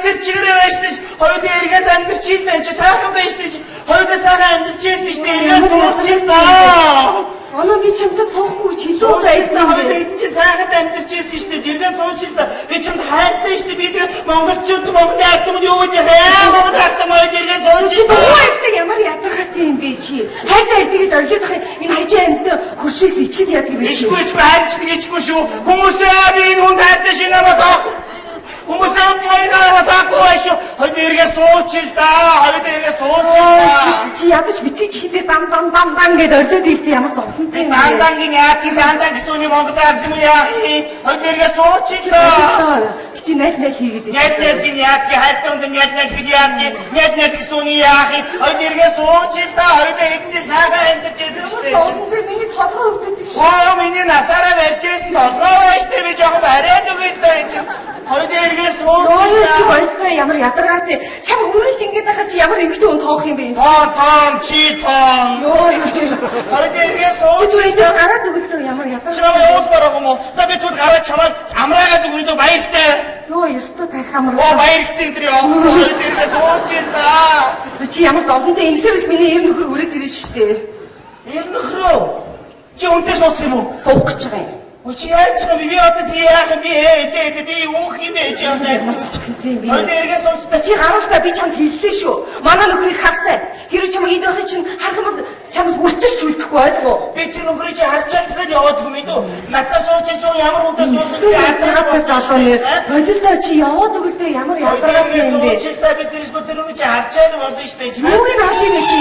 амтэрчгэр байшдаж хоёул эргээд амтэрчилээ чи сайхан байшдаж хоёулаа сайхан амтэрчээс ч эргээд суурчил даа. Анаа би чамтай суухгүй чи илүү байдаг. Хоёул эдэн чи сайхан амтэрчээс ч эргээд суурчил даа. Би чамд хайртай шүү дээ. Би монголчууд Монгол ардмын юу гэж Монгол ардмын эргээд суурчил. Чи дуугтай ямар ядаргатай юм бэ чи? Хайртай эргээд орлоод ах энэ хажаа амт хуршээс ичгэд яадаг би чи. Ичгүй хайрч ичгүй шүү. Хүмүүсээ би энэ хүн хайртай шинэ намаа Хүмүүсээ амтайнаа таахгүй шүү. Хоёул эргээд суурчил даа. Хоёул эргээд суурчил даа. Чи ядаж битгий чи хинээр дан гэд орлоод ирдээ ямар зовлонтой юм бэ? Дандангийн яадаг гэсэн үний Монгол ардмын яах юм? Хоёул эргээд суурчил даа. Чи найд хийгээд байна. Найд яадаг хайртай хүн найд гэж яадаг. Найд гэсэн үний яах юм? Хоёул эргээд суурчил даа. Хоёул эдэндээ сайхан амьдарч байсан шүү дээ. Зовлонтой миний толгой өвдөд шүү. Оо миний насаараа барьжсэн толгой байж дээ би жоохон бариад өгöd даа чинь. Хоёул эргээд суурчил даа. Чи байлаа ямар ядаргаатай. Чам өрөж ингэж ахаар чи ямар эмхтэй хүн тоох юм бэ? Тоон чи тоон. Хоёул эргээд суурчил. Чи түрээдээ гараад өгөлдөө ямар ядаргаатай. Чамаа уул бараг юм уу? За би түр гараад чамаа амраагаад өгөлдөө баяртай. Йоо ёстой тарих амар. Оо баярцэн тэр ёо. Хоёул эргээд суурчил даа. Чи ямар зовлонтой ингэсэрэл миний эр нөхөр үрээд ирэн штэ. Эр нөхрөө. Чи өнтөс боц юм уу? Суух гэж байгаа юм. Чи яаж би одоо би яах би би уах юм бэ чи одоо ямар зовлонтой юм бэ? Хоёул эргээд суурчил. Чи гаралтай би чамд хэллээ шүү. Манай нөхрийг хартай. Хэрвээ чамайг эд байхын чинь харах юм бол чамаас үртэж үлдэхгүй ойлгоо. Би тэр нөхрийг чи харж чаддаг яваад юм ээ дөө. Надад суурчсан ямар удаа суурчсан ядаргаатай залуу нэ. Болилдоо чи яваад өгөлдөө ямар ядаргаатай юм бэ? Суурчилтаа би тэрс гоо тэр үний чи харж чад болно штэ. Юуг нь хат юм чи?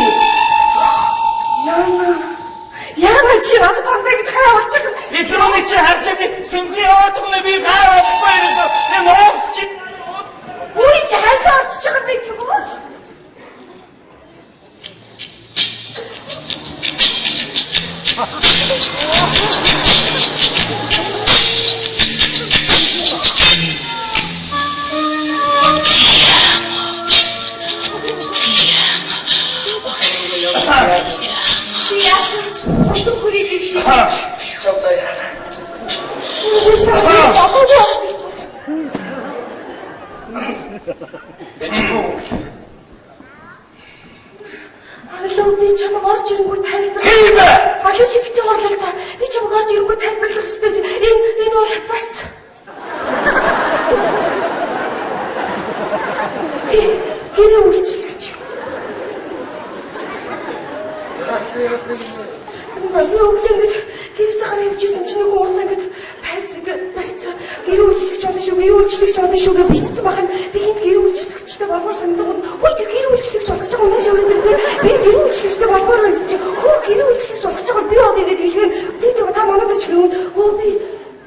Яна чи надад тандаа гэж хаалж байгаа. Би тэр үний чи харж би сэнхий яваад өгнө би гайвахгүй ерөөсөө. Би моогч чи. Үгүй чи хаашаа орчиж байгаа бэ чи гоо? Чи яасан? Хондог хүрээ гэртээ. Чамтай яа. Үгүй чи бахаа. Алло би чамд орж ирэнгүү тайлбар. Хий бэ? Алло чи битээ орлоо та. Би чамд орж ирэнгүү тайлбарлах ёстой. Энэ бол хатаарч. Ти гэрээ үйлчлэгч. Би өглөөнд гэрээсээ гараа явжсэн чинь нэг уурна ингээд пайц ингээд барьцаа гэрээ үйлчлэгч болно шүү гэж бичсэн бахад би гинт гэрээ үйлчлэгчтэй болмоор санагдав. Хөөе тэр гэрээ үйлчлэгч болгож байгаа юм шиг өрөөд би гэрээ үйлчлэгчтэй болмоор байна гэж хөө гэрээ үйлчлэгч болгож байгаа би одоо ингэж хэлэхээр би та манайд ч гэнэ хөө би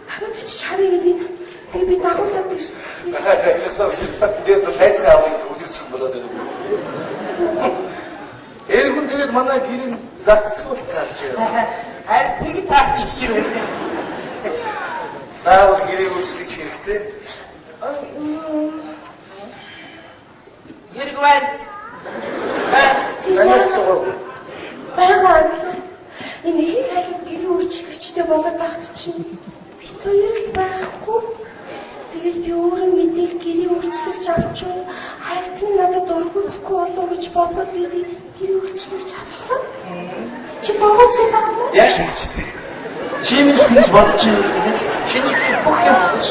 танад ч чарыг гэдэг тэгээ би дагуулдаг гэсэн. Хэлсэн дэс пайцгаа авах үлэрсэх болоод байна. Эр хүн тэгээд манай гэрийн загцуул таач. Харин тэг таач гэж байна. Заавал гэрээ үйлчлэгч хэрэгтэй. Хэрэг байна. Бага. Энэ их хайлт гэрээ үйлчлэгчтэй болоод багт чинь бит хоёр л байхгүй. Тэгэл би өөрөө мэдээл гэрээ үйлчлэгч авчихвал хайрт нь надад дургуцгүй болов гэж бодоод би гэрээ үйлчлэгч авцсан. Чи богоцсон байгаа юм уу? Яг хэлжтэй. Чи минь хийж бодож юм байна. Чиний бүх юм бодож.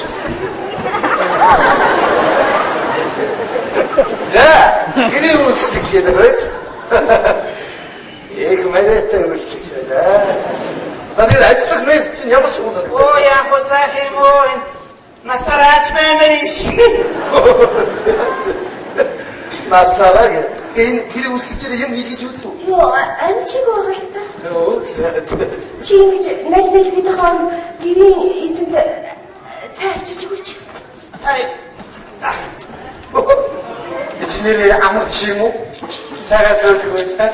За, гэрээ үйлчлэгч гэдэг байц. Их мэдээтэй үйлчлэгч байна. Тэгээд ажиллах мэс чинь ямар ч хүмүүс байна. Оо яах вэ сайхан юм уу? Насараач мэмэр юм шиг. Насараа энэ гэрээ үйлчлэгчээр юм хийж үзв үү? Йоо, амчиг байгаа л та. Йоо, Чи ингэж нэг хаан гэрээ эзэнд цай авчиж өгөөч. Цай. Ичнэрээ амар чи юм уу? Цайгаа зөөлөх байлаа.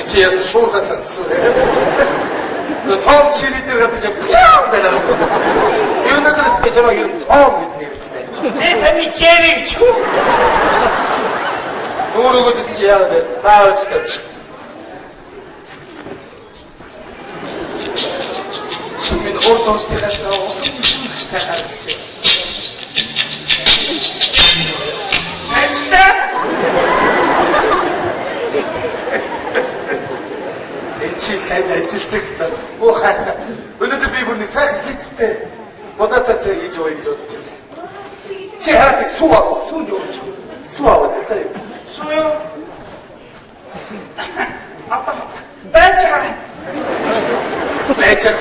Чи яс шуурга цацсан. Том чили дээр гадаж яа байлаа. Юу надад ч чамаа юм том гэж нэрэлтэй. Таны чэрэг чүү. Өөрөөгөө ч яагаад бааж тавьчих. 신민 오도록 돼가서 무슨 생각하는지. 벤치다? Elçi sıktı. Bu halde. Öyle de birbirini sen gitti. O da da iyice o iyice otacağız. Çehre su yorucu. Su var da tabii. 수요? 아빠, 빨리 차가래. Belçik.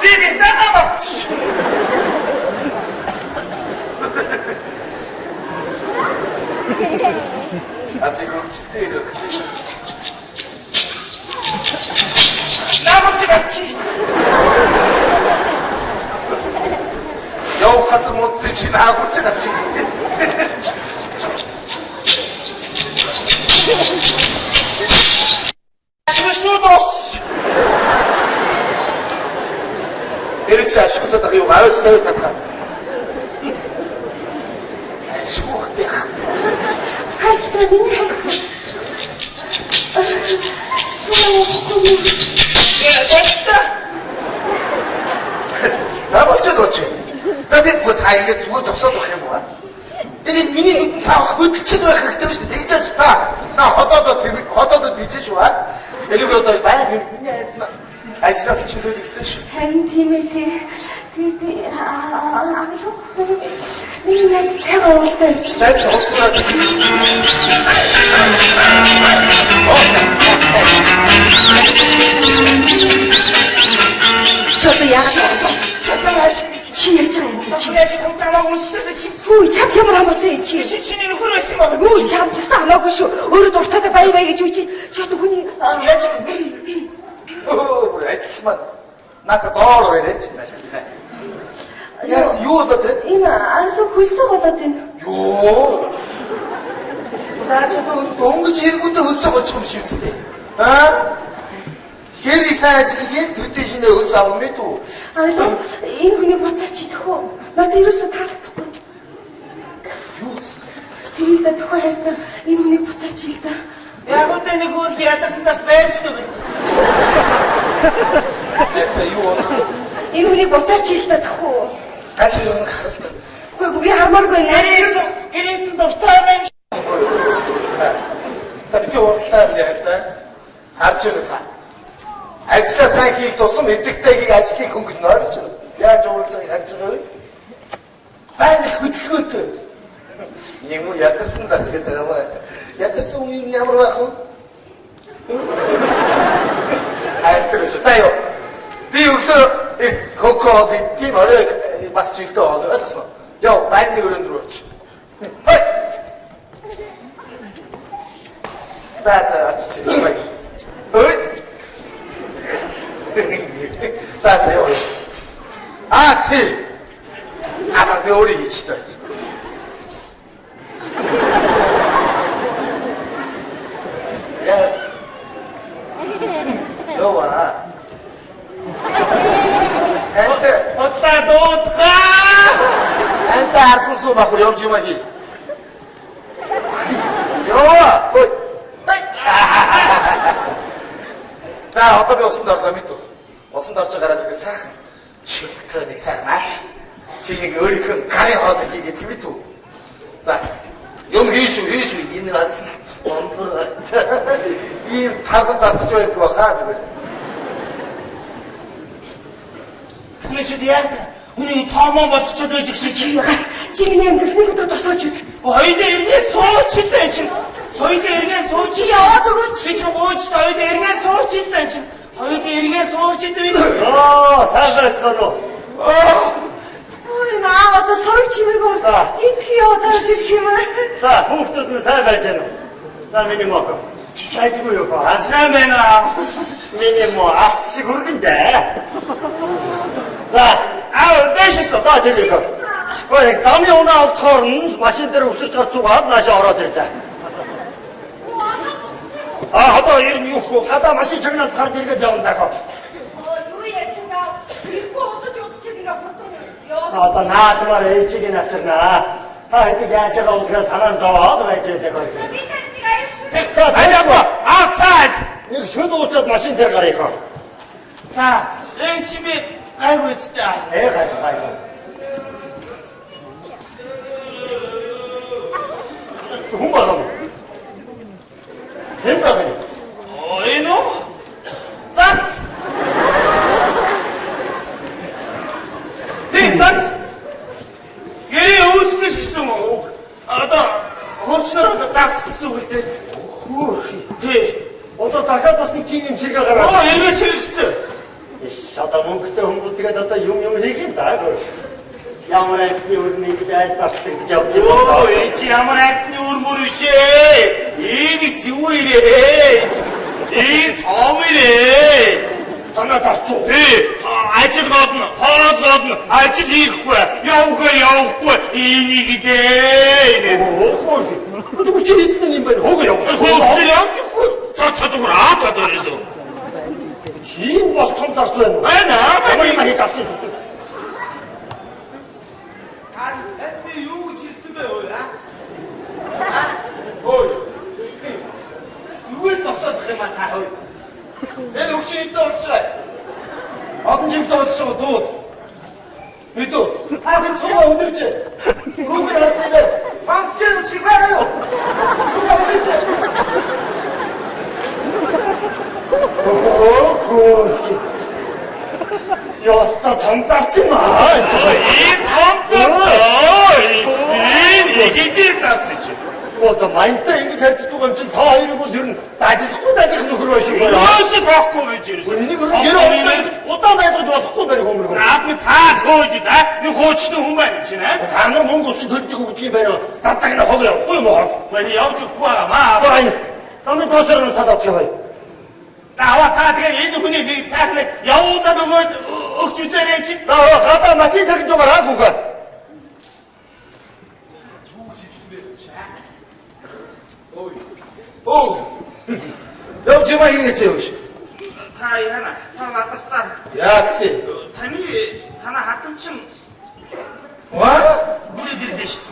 비비, 따가봐. Azıcık çıktıydı. 나머지 같이. Yav kazım o zimşin ağır çıkartçı. 실수도스. Береча, шкуса так его, а это дает как. Шкух ты. хайртай миний хайртай. Цаа уухгүй. 벤치다? 나 먼저 넣었지. 나한테 뭐 다 이게 두고 접서도 해 뭐야? 근데 미니 다 흩치도 그렇게 되지. 되게 좋다. 나 허더도 되지 좋아. 여기 그렇다. 많이 아이 진짜 친구도 있지. Харин тийм ээ тий. Би аглуу. Миний найз цайгаа уултай явж. 나 저쪽에서 저도 яагаад 정말 하십니까? чи яаж байгаа юм чи. 내가 공장하고 있을 때도 지금 Хүү чам ямар хамаатай чи. 신인을 흐르시면 Хүү чам ч гэсэн хамаагүй шүү. Өөрөө дуртайтай бай гэж үчи. Чот хүний 내가 지금 애지만 나가 더러 왜 됐지 나 şimdi. 야, 요다 돼? энэ аалуу хөлсөө болоод байна. 요. 나 저도 농구 지르고도 흡수가 좀 쉽지. 아? Хэр их сайн ажиллагийг тэр дэшнээ өөс авмээ түү. Аалуу энэ хүний буцаарч идэх үү? Надад ерөөсөө таалагдахгүй. Юу? Тэгээд төхөө хайртай энэ хүний буцаарч ил да. 내가 볼 때는 그걸 기다렸다 벤치도 그래. Это юу? Энэ хүний буцаарч ил да төхөө. 같이 이러는 거 알았다. Үгүй би хамааргүй 내가 нэр. 이래서 그래서 너프타면 За би ууралтаа ярьтаа. Харж байгаа. Ажлаа сайн хийх тусам эзэгтэйгийг ажлыг хөнгөлнө ойлгож байна. Яаж уулзах харж байгаа вэ? Байна хөдөлгөөтэй. Нэг юм ядарсан зарцгээд байгаа маа. Ядарсан юм ямар байх вэ? Айтрш. Таяа. Би өглөө хокоод тийм орой бас жилдээ ойлгосон. Яа, байны өрөөнд рүү оч. Хой. За очиж бай. Ой. За яа. А тий. 아마 묘리 이치다. 야. 여와. 어따 도트가 안타 아르투수 맞고 염지마기. 여와. 어이. 나 어떤 배 없음 дарж байгаа мэт үү? Усан дарж гараад ирэх сайхан шилтэй нэг сайхан аа. Чи яг өөрийнхөө гарын хоолыг хийгээд мэт үү? За. Юм хийшүү энэ бас онбор ийм таган татж байдаг баха зүгээр. 그래서 내가 우리 타만 받쳐도 즉시 Чи миний амьдралыг одоо тусгаж үз. 어이대 이렇게 소치대 지금 어이대 이렇게 소치 яваад өгөөч. 지금 뭐지 어이대 이렇게 소치대 지금 어이대 이렇게 소치대 сайн байцгаана уу? Ой наа одоо сорг чимээгөө. Идэх яваад ирэх юм аа. За, хүүхдүүд нь сайн байж гэнэ үү? За, миний мох. Хайчгүй юу? сайн байна Миний мох авт шиг хүргэндээ. За, дэшисо за дэлгэх. Ой, тамийн унаа авахаар нь машин дээр өсөж гар цугаад наашаа ороод ирлээ. Одоо энэ юу хада машин чагнаад хард иргээд явна даа. Юу яаж байгаа? Ихгүй удаж удчих ингээ хурдан. Одоо наадмаар ээжийг нь авчирнаа. 하여튼 야채가 우리가 사람 더 해줘야 되거든. 아니 아빠 outside. 이거 셔도 어쩌 마신 데가니까. 자 여기 집에 아이고 진짜. 내가 가요. 정말로. 된다 그냥. 이놈 짠스. 네 짠스. 얘 어디서 시켰어? 아나 호치나라가 짠스 시켰어 그때. 네. 어떤 다가봤으니 김임 실가 가라. 이렇게 시켰어. 샤다몬 그때 홍보티가 졌다 용용해긴다. 야무래 끼우니 그자 짝색 그자 오, 이치 아무나 우르무르시 이게 지고 이래 이 덤이래 장난 잡초. 알지 거든 알지 이거야 야우거야 이니기대 오, 누구 지리스는 인바이 호구야. 그냥 죽고 저도 그라 다더래서 긴 버스 통 탔어요. 아나 어머니 많이 잡수 줬어. 누굴 썼어 그만 다 내 욕심이 떨었어 아버지부터 어디서 너 하긴 소가 오늘째 누굴 안 쓰면 상수체도 지가요 소가 오늘째 여스타 덤 잡지 마. 이게 짭지 또 많이 땡기 잘지 조금 더 이러고 너는 다지 손다니서 그러시고. 무엇을 갖고 오지 본인이 그런 얘를 어떤 애도 좋아 속고배를 고물고. 앞에 다 거지다 이 고치도 후반이지네 다는 뭔 것이 들뜨고 뛰면은 답장이나 허그야 호요 뭐. 왜 여기 구하가 마 아니, 다음에 도시락을 사다 튀어가요. 나와 다 그냥 인도군이 네 사실에 여우다도 그 억주제래지 자, 가다 마시 저기 좀 알아, 그거. 야 지금 이겠지 여기. 다이 하나 왔어 야치. 다니 하나 하여튼쯤 와? 우리들이 되시다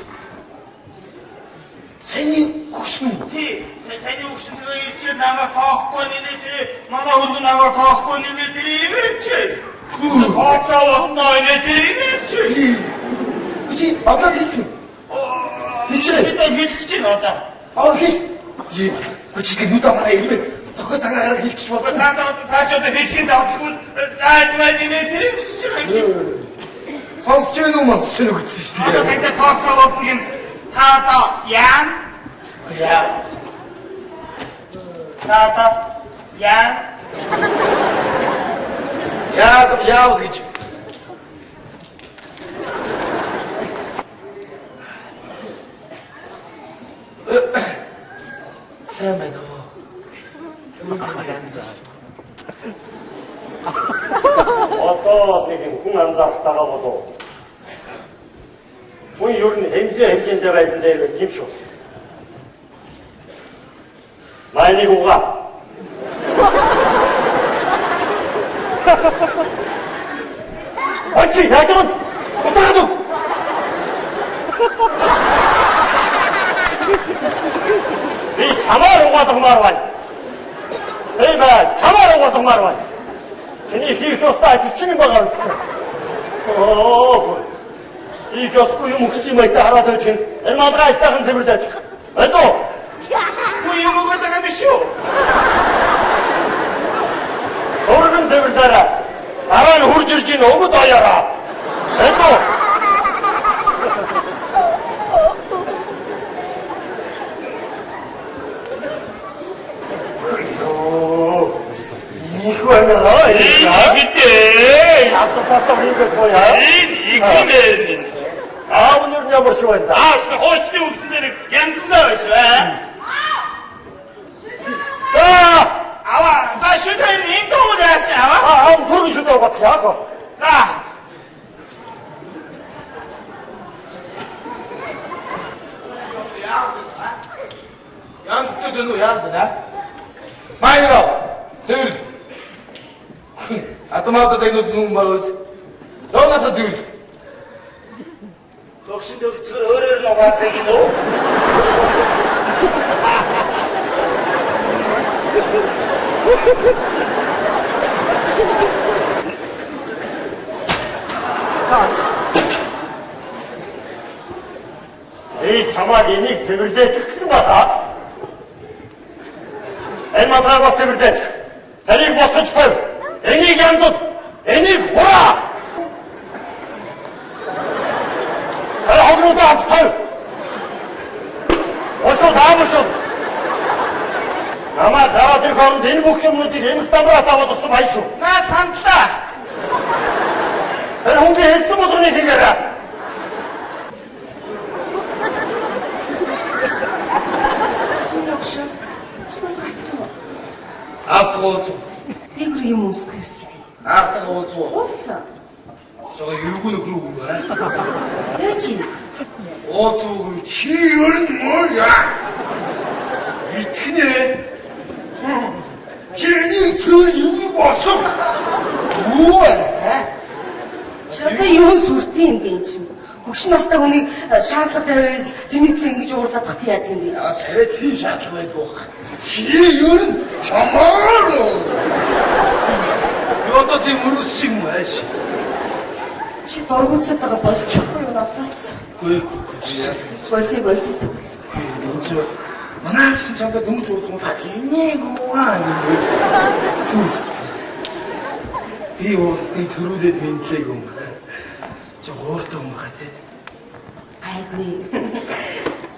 생이 혹시 세상에 혹시 너 일치 나가 더 권인애들이 마나 우리도 나가 더 권인애들이 일치 더 싸웠나 애들이 일치 그치? 아까 그랬어. 일치. 일단 일치 넣었다 아 그게 예. 그치 그 누다 말아 이러면 더 당가가라 일치 좋아. 다 저도 일킨다 짧은 애들이 일치 선수체의 놈만 수체는 그치. 아까 그때 더 싸웠긴 다다 양 야. 다다 양 야, 그럼 야 어떻게 세매 너 우리들이 앉았어. 어떤 얘기 궁남자 쓰다가 보소. 우리 요런 햄진 데가 있는데 이거 김쇼. 많이 고가. 옳지, 야들은 어떡하도. 이 자마로 가도 말와니. 내가 자마로 가도 말와니. 괜히 히소스타 주치는 거가 없어. 이 교수구 유목지 뭐 있다 하나 더 친. 얼마나 있다 한 세물 잘. 왜 또? 그 이거 갖다가 미쇼 모르는 세물 잘라. 나라는 후르지르지 너무 더여라. 왜 또? 이거나 이기때 약속했다 우리 이거 뭐야? 이기면 오늘은 야뭐 쉬워했다. 어찌되 없은 데는 양수가 있어 아와 나 슈터인 인도고 됐어 아와 돈이 주다고 같아, 아까. 나 양국제 되는 양도냐? 많이 가. 세울. 아토마토 되는 무슨 말이지? 너나 다 세울. Зогшин дэвчгэр өөрөөр нь угаадаг юм уу? 이 정말 이닉 재물제 특수마다 엘마드라고 세물제 대립 버스치펄 애닉 양도 애닉 호라 엘하루도 앞탈 어서 나와보쇼 아마 나와들 가는 내일 목표문이 내일상을 아빠가뒀어 마이쇼 나 산다. 홍대 했으모도 얘기해라 Смеешься? Что случилось? Автоуцу. Игорь ему скажи. Автоуцу. Овца? 저거 유구는 그러고 왜? Эти? 오цуг 치열은 뭐야? 이tk네. 괜히 저리 와서 뭐해? Чата юу сүртэй юм бэ чинь? Хөгшин настай хүнийг шаардлага тавиад тэмэглэн ингэж уурлах яа гэм бэ? 야, 세레티 샤트웨이 도ха. 치열은 정말로. 요도 티 무르스직 뭐지? Чи дургуцаад байгаа болчихгүй юу надаас? 그 Болий. 인치였어. 만화 진짜 잠깐 너무 좋았어. 다 이니고와. 좋았어. 이 들어오대 민트고. 저 어떤 거 같아? Айгүй.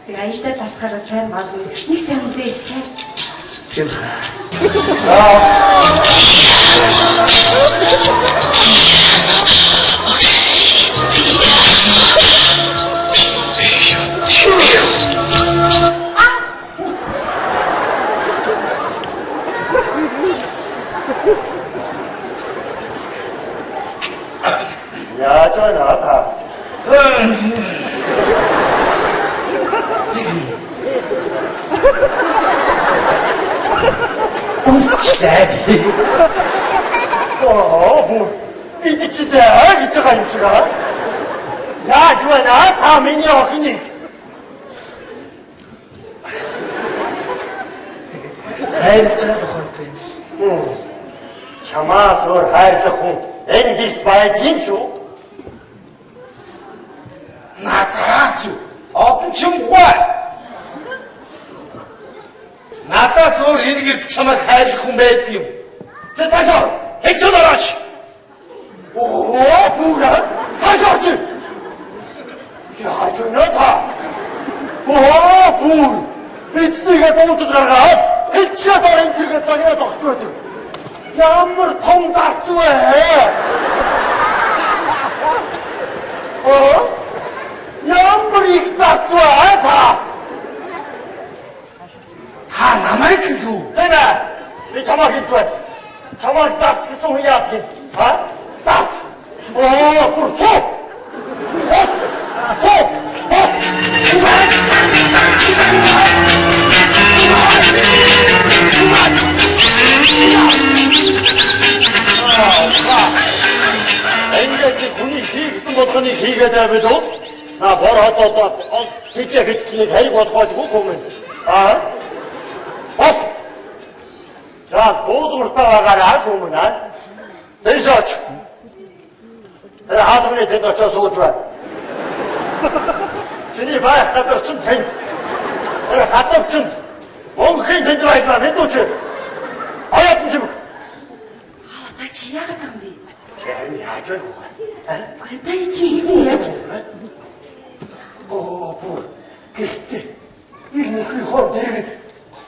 Тэг аялдаа тасгаараа сайн марна. Нэг сайн үдээ сайн. 야, 저 나다. 미치다, 이쪽아, 임시가. 야, 좋아나, 다 미니어, 그니. хайрцаад ухаантай юм. Чамаас өөр хайрлах хүн энэ гэрт байдаг юм шүү. Надаас одоо ч юм хаа. Надаас өөр энэ гэрт чамайг хайрлах хүн байдаг юм. 저 다시 액션하라시. 오, 뭐야? 다시 왔지. 야, 저나다. 오, 뭐? эцнийгээ дуудаж гаргаад элчгээ дор энэ тэргээ цагнаа зогсож байдаг. Ямар том зарц вэ? Ямар их зарц вэ та? Та намайг хэлв. Тэна. Би чамайг хэлж байна. Чамайг зарц гэсэн хүн яа гэх юм? Зарц. Бүр суу. Бас. Суу. Бас. Ингээд хүний хийгсэн болгоныг хийгээд байвал на бор одоо тийчээ хэлчихнийг хайг болох байлгүй юм. Бас. За дуулууртаа байгаарай хүмүүс аа. Дэшаач. Тэр хаалганы тэнд очиж сууж бай. Чиний байх газар чинь тэнд. Тэр хатавчинд монхийн тэнд байж байгаа мэдүүч. Аяат юм шиг. Та чи яагаад байгаа юм бэ? Чам яаж вэ? Та чи юу яаж? Бүр гэхдээ ирнийхээ хор дэргэд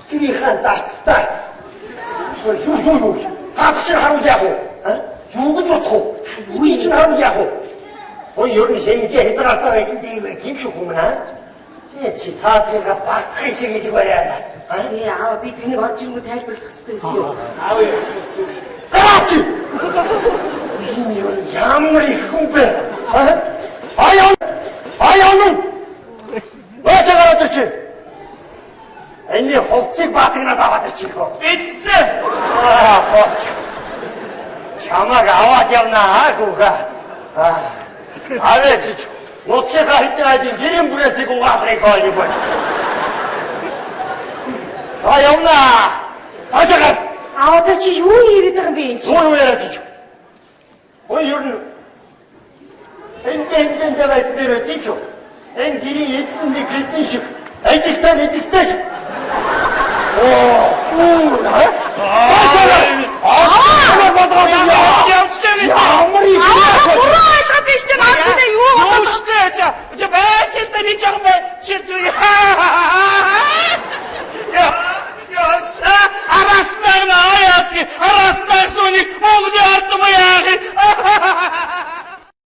гэрийнхэн зарцтай. Юу. Таач харуул яах вэ? Юу гэж бодох вэ? Юу ч харуул яах вэ? Хой ер нь хэмжээ хязгаартаа байсан тийм шүү хүмүүс аа. Чи цаатайгаа багтах шиг идэг бариа. Яа, би тэнийг орж ирэнгүү тайлбарлах хэрэгтэй байсан юм. Аав яа шүү. Гаач! Энэ ямар их хүн бэ? Аяан! Баашаа гараад ирчих. Энэний хувцсыг баатагнаад аваад ирчих гоо. Эцээ. Бооч. Чамайг аваад явнаа хүүхэ. Аваач. Нутгийнхаа хэдэн айдын гэрэн бүрээсийг угаахыг гоё юм байна. А явнаа. Цаашаа гар. А одоо чи юу яриад байгаа юм бэ энэ чи? Юу яриад гэж. Ой юу нэ. Энд байсан дээр тийм шүү. Энэ гэрийн эзэн нэг эзэн шиг. Эзэгтэй эзэгтэй шүү. Цаашаа гар. Ямар бодлоо Явцтай ямар их